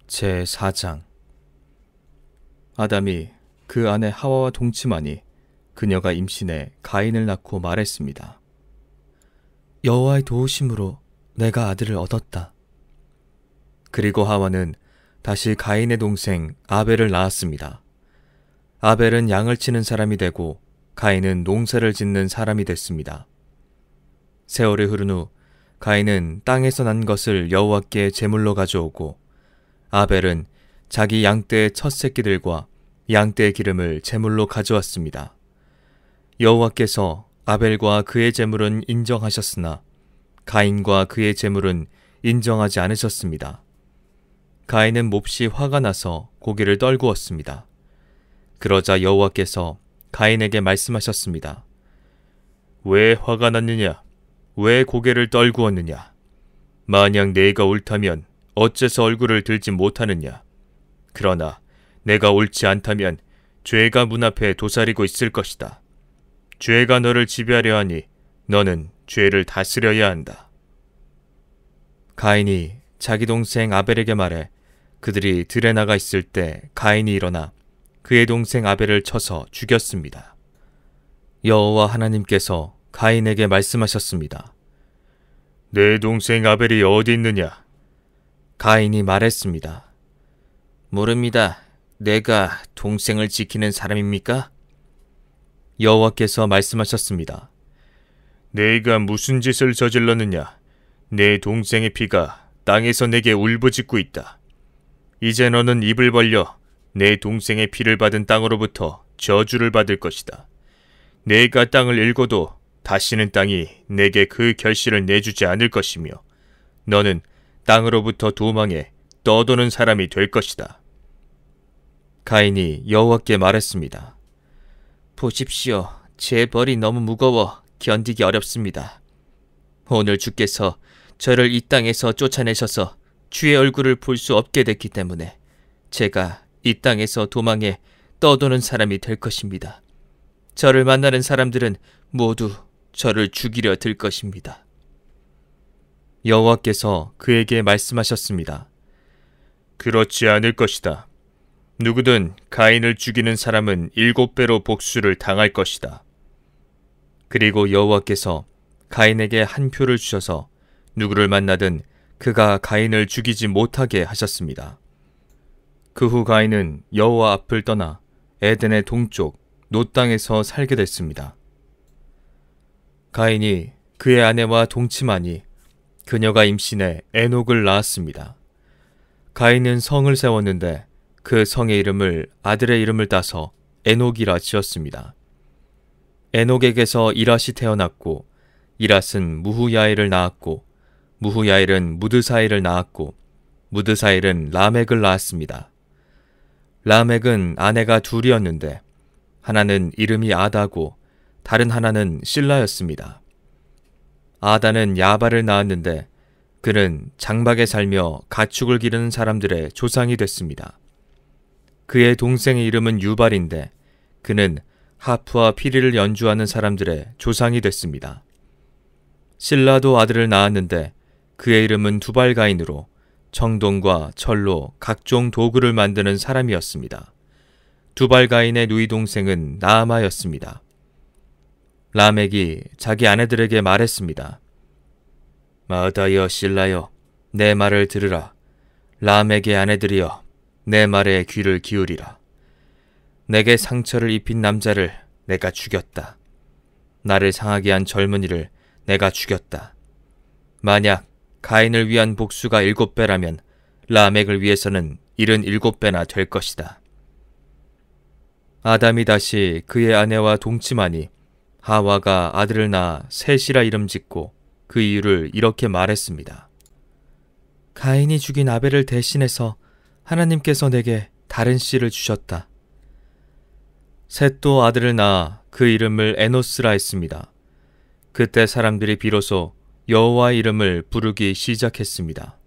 제4장. 아담이 그 아내 하와와 동침하니 그녀가 임신해 가인을 낳고 말했습니다. 여호와의 도우심으로 내가 아들을 얻었다. 그리고 하와는 다시 가인의 동생 아벨을 낳았습니다. 아벨은 양을 치는 사람이 되고 가인은 농사를 짓는 사람이 됐습니다. 세월이 흐른 후 가인은 땅에서 난 것을 여호와께 제물로 가져오고 아벨은 자기 양떼의 첫 새끼들과 양떼의 기름을 제물로 가져왔습니다. 여호와께서 아벨과 그의 제물은 인정하셨으나 가인과 그의 제물은 인정하지 않으셨습니다. 가인은 몹시 화가 나서 고개를 떨구었습니다. 그러자 여호와께서 가인에게 말씀하셨습니다. 왜 화가 났느냐? 왜 고개를 떨구었느냐? 만약 내가 옳다면 어째서 얼굴을 들지 못하느냐? 그러나 내가 옳지 않다면 죄가 문 앞에 도사리고 있을 것이다. 죄가 너를 지배하려 하니 너는 죄를 다스려야 한다. 가인이 자기 동생 아벨에게 말해 그들이 들에 나가 있을 때 가인이 일어나 그의 동생 아벨을 쳐서 죽였습니다. 여호와 하나님께서 가인에게 말씀하셨습니다. 내 동생 아벨이 어디 있느냐? 가인이 말했습니다. 모릅니다. 내가 동생을 지키는 사람입니까? 여호와께서 말씀하셨습니다. 내가 무슨 짓을 저질렀느냐? 내 동생의 피가 땅에서 내게 울부짖고 있다. 이제 너는 입을 벌려 내 동생의 피를 받은 땅으로부터 저주를 받을 것이다. 내가 땅을 일궈도 다시는 땅이 내게 그 결실을 내주지 않을 것이며 너는 땅으로부터 도망해 떠도는 사람이 될 것이다. 가인이 여호와께 말했습니다. 보십시오. 제 벌이 너무 무거워 견디기 어렵습니다. 오늘 주께서 저를 이 땅에서 쫓아내셔서 주의 얼굴을 볼 수 없게 됐기 때문에 제가 이 땅에서 도망해 떠도는 사람이 될 것입니다. 저를 만나는 사람들은 모두 저를 죽이려 들 것입니다. 여호와께서 그에게 말씀하셨습니다. 그렇지 않을 것이다. 누구든 가인을 죽이는 사람은 7배로 복수를 당할 것이다. 그리고 여호와께서 가인에게 한 표를 주셔서 누구를 만나든 그가 가인을 죽이지 못하게 하셨습니다. 그 후 가인은 여호와 앞을 떠나 에덴의 동쪽 노 땅에서 살게 됐습니다. 가인이 그의 아내와 동침하니 그녀가 임신해 에녹을 낳았습니다. 가인은 성을 세웠는데 그 성의 이름을 아들의 이름을 따서 에녹이라 지었습니다. 에녹에게서 이랏이 태어났고 이랏은 무후야엘을 낳았고 무후야엘은 무드사엘을 낳았고 무드사엘은 라멕을 낳았습니다. 라멕은 아내가 둘이었는데 하나는 이름이 아다고 다른 하나는 실라였습니다. 아다는 야발을 낳았는데 그는 장막에 살며 가축을 기르는 사람들의 조상이 됐습니다. 그의 동생의 이름은 유발인데 그는 하프와 피리를 연주하는 사람들의 조상이 됐습니다. 실라도 아들을 낳았는데 그의 이름은 두발가인으로 청동과 철로 각종 도구를 만드는 사람이었습니다. 두발가인의 누이 동생은 나아마였습니다. 라멕이 자기 아내들에게 말했습니다. 아다여 실라여 내 말을 들으라. 라멕의 아내들이여 내 말에 귀를 기울이라. 내게 상처를 입힌 남자를 내가 죽였다. 나를 상하게 한 젊은이를 내가 죽였다. 만약 가인을 위한 복수가 7배라면 라멕을 위해서는 77배나 될 것이다. 아담이 다시 그의 아내와 동침하니 하와가 아들을 낳아 셋이라 이름 짓고 그 이유를 이렇게 말했습니다. 가인이 죽인 아벨을 대신해서 하나님께서 내게 다른 씨를 주셨다. 셋도 아들을 낳아 그 이름을 에노스라 했습니다. 그때 사람들이 비로소 여호와의 이름을 부르기 시작했습니다.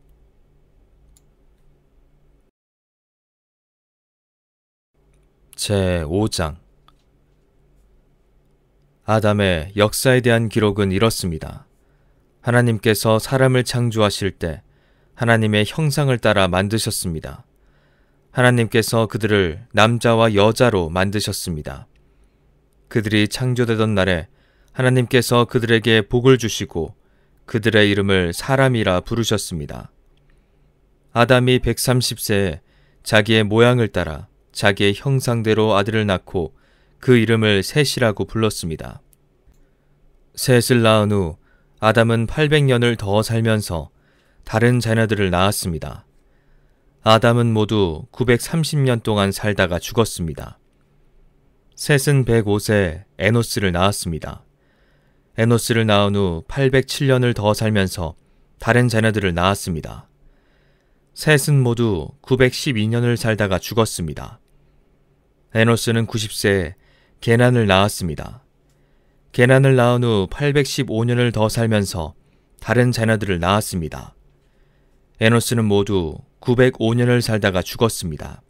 제5장. 아담의 역사에 대한 기록은 이렇습니다. 하나님께서 사람을 창조하실 때 하나님의 형상을 따라 만드셨습니다. 하나님께서 그들을 남자와 여자로 만드셨습니다. 그들이 창조되던 날에 하나님께서 그들에게 복을 주시고 그들의 이름을 사람이라 부르셨습니다. 아담이 130세에 자기의 모양을 따라 자기의 형상대로 아들을 낳고 그 이름을 셋이라고 불렀습니다. 셋을 낳은 후 아담은 800년을 더 살면서 다른 자녀들을 낳았습니다. 아담은 모두 930년 동안 살다가 죽었습니다. 셋은 105세에 에노스를 낳았습니다. 에노스를 낳은 후 807년을 더 살면서 다른 자녀들을 낳았습니다. 셋은 모두 912년을 살다가 죽었습니다. 에노스는 90세에 게난을 낳았습니다. 게난을 낳은 후 815년을 더 살면서 다른 자녀들을 낳았습니다. 에노스는 모두 905년을 살다가 죽었습니다.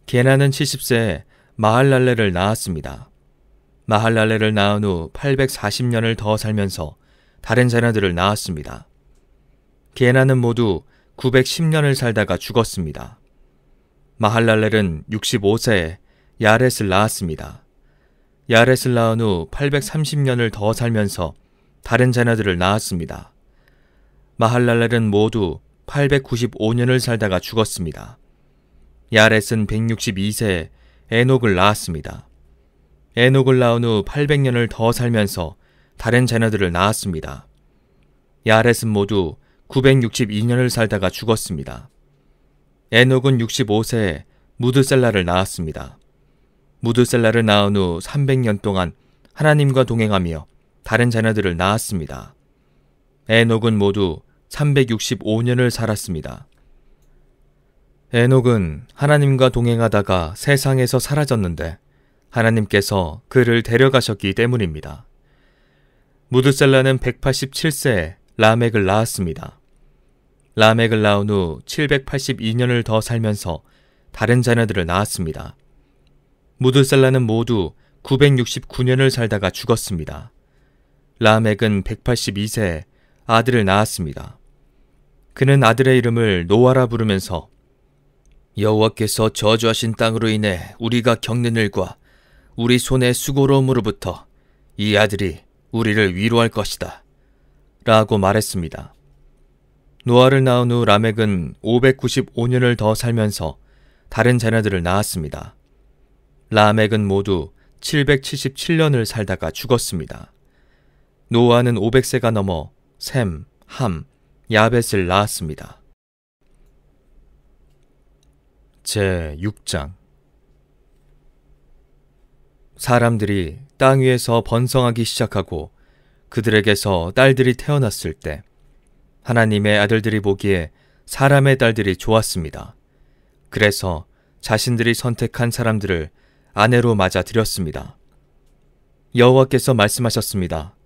게난은 70세에 마할랄레를 낳았습니다. 마할랄레를 낳은 후 840년을 더 살면서 다른 자녀들을 낳았습니다. 게난은 모두 910년을 살다가 죽었습니다. 마할랄렐은 65세에 야렛을 낳았습니다. 야렛을 낳은 후 830년을 더 살면서 다른 자녀들을 낳았습니다. 마할랄렐은 모두 895년을 살다가 죽었습니다. 야렛은 162세에 에녹을 낳았습니다. 에녹을 낳은 후 800년을 더 살면서 다른 자녀들을 낳았습니다. 야렛은 모두 962년을 살다가 죽었습니다. 에녹은 65세에 무드셀라를 낳았습니다. 무드셀라를 낳은 후 300년 동안 하나님과 동행하며 다른 자녀들을 낳았습니다. 에녹은 모두 365년을 살았습니다. 에녹은 하나님과 동행하다가 세상에서 사라졌는데 하나님께서 그를 데려가셨기 때문입니다. 무드셀라는 187세에 라멕을 낳았습니다. 라멕을 낳은 후 782년을 더 살면서 다른 자녀들을 낳았습니다. 무드셀라는 모두 969년을 살다가 죽었습니다. 라멕은 182세에 아들을 낳았습니다. 그는 아들의 이름을 노아라 부르면서 여호와께서 저주하신 땅으로 인해 우리가 겪는 일과 우리 손의 수고로움으로부터 이 아들이 우리를 위로할 것이다 라고 말했습니다. 노아를 낳은 후 라멕은 595년을 더 살면서 다른 자녀들을 낳았습니다. 라멕은 모두 777년을 살다가 죽었습니다. 노아는 500세가 넘어 셈, 함, 야벳을 낳았습니다. 제6장 사람들이 땅 위에서 번성하기 시작하고 그들에게서 딸들이 태어났을 때 하나님의 아들들이 보기에 사람의 딸들이 좋았습니다. 그래서 자신들이 선택한 사람들을 아내로 맞아들였습니다. 여호와께서 말씀하셨습니다.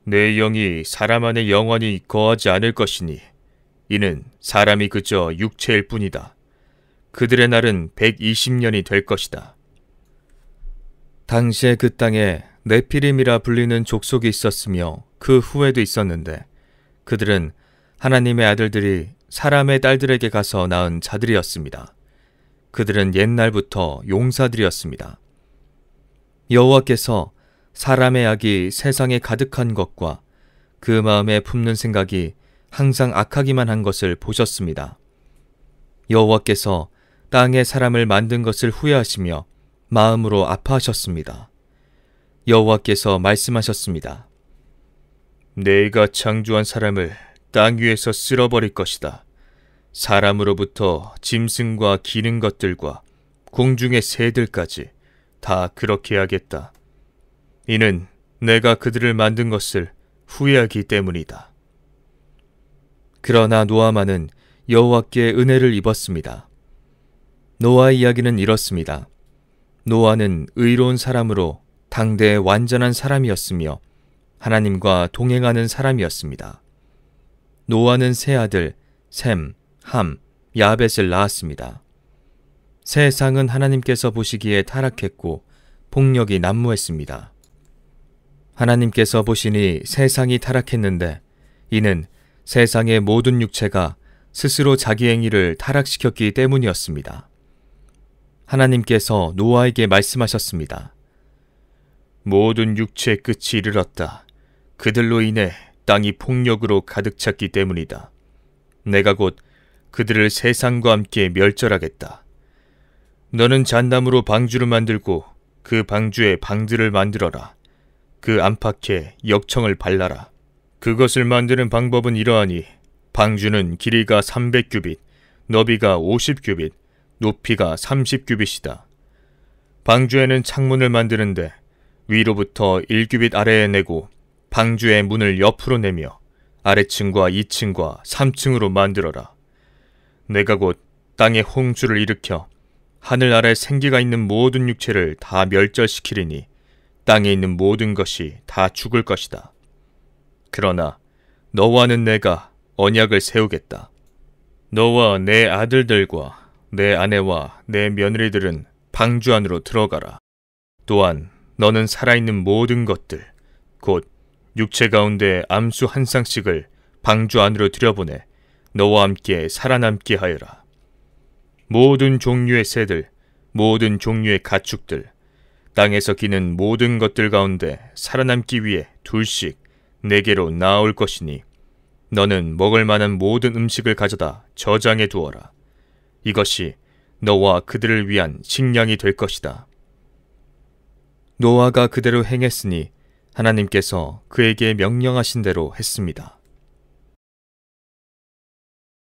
내 영이 사람 안에 영원히 거하지 않을 것이니 이는 사람이 그저 육체일 뿐이다. 그들의 날은 120년이 될 것이다. 당시에 그 땅에 네피림이라 불리는 족속이 있었으며 그 후에도 있었는데 그들은 하나님의 아들들이 사람의 딸들에게 가서 낳은 자들이었습니다. 그들은 옛날부터 용사들이었습니다. 여호와께서 사람의 악이 세상에 가득한 것과 그 마음에 품는 생각이 항상 악하기만 한 것을 보셨습니다. 여호와께서 땅에 사람을 만든 것을 후회하시며 마음으로 아파하셨습니다. 여호와께서 말씀하셨습니다. 내가 창조한 사람을 땅 위에서 쓸어버릴 것이다. 사람으로부터 짐승과 기는 것들과 공중의 새들까지 다 그렇게 하겠다. 이는 내가 그들을 만든 것을 후회하기 때문이다. 그러나 노아만은 여호와께 은혜를 입었습니다. 노아의 이야기는 이렇습니다. 노아는 의로운 사람으로 당대의 완전한 사람이었으며 하나님과 동행하는 사람이었습니다. 노아는 세 아들 셈, 함, 야벳을 낳았습니다. 세상은 하나님께서 보시기에 타락했고 폭력이 난무했습니다. 하나님께서 보시니 세상이 타락했는데 이는 세상의 모든 육체가 스스로 자기 행위를 타락시켰기 때문이었습니다. 하나님께서 노아에게 말씀하셨습니다. 모든 육체의 끝이 이르렀다. 그들로 인해 땅이 폭력으로 가득 찼기 때문이다. 내가 곧 그들을 세상과 함께 멸절하겠다. 너는 잣나무로 방주를 만들고 그 방주에 방들을 만들어라. 그 안팎에 역청을 발라라. 그것을 만드는 방법은 이러하니 방주는 길이가 300규빗, 너비가 50규빗, 높이가 30규빗이다. 방주에는 창문을 만드는데 위로부터 1규빗 아래에 내고 방주의 문을 옆으로 내며 아래층과 2층과 3층으로 만들어라. 내가 곧 땅에 홍수를 일으켜 하늘 아래 생기가 있는 모든 육체를 다 멸절시키리니 땅에 있는 모든 것이 다 죽을 것이다. 그러나 너와는 내가 언약을 세우겠다. 너와 내 아들들과 내 아내와 내 며느리들은 방주 안으로 들어가라. 또한 너는 살아있는 모든 것들, 곧 육체 가운데 암수 한 쌍씩을 방주 안으로 들여보내 너와 함께 살아남게 하여라. 모든 종류의 새들, 모든 종류의 가축들, 땅에서 기는 모든 것들 가운데 살아남기 위해 둘씩 내게로 나아올 것이니 너는 먹을 만한 모든 음식을 가져다 저장해 두어라. 이것이 너와 그들을 위한 식량이 될 것이다. 노아가 그대로 행했으니 하나님께서 그에게 명령하신 대로 했습니다.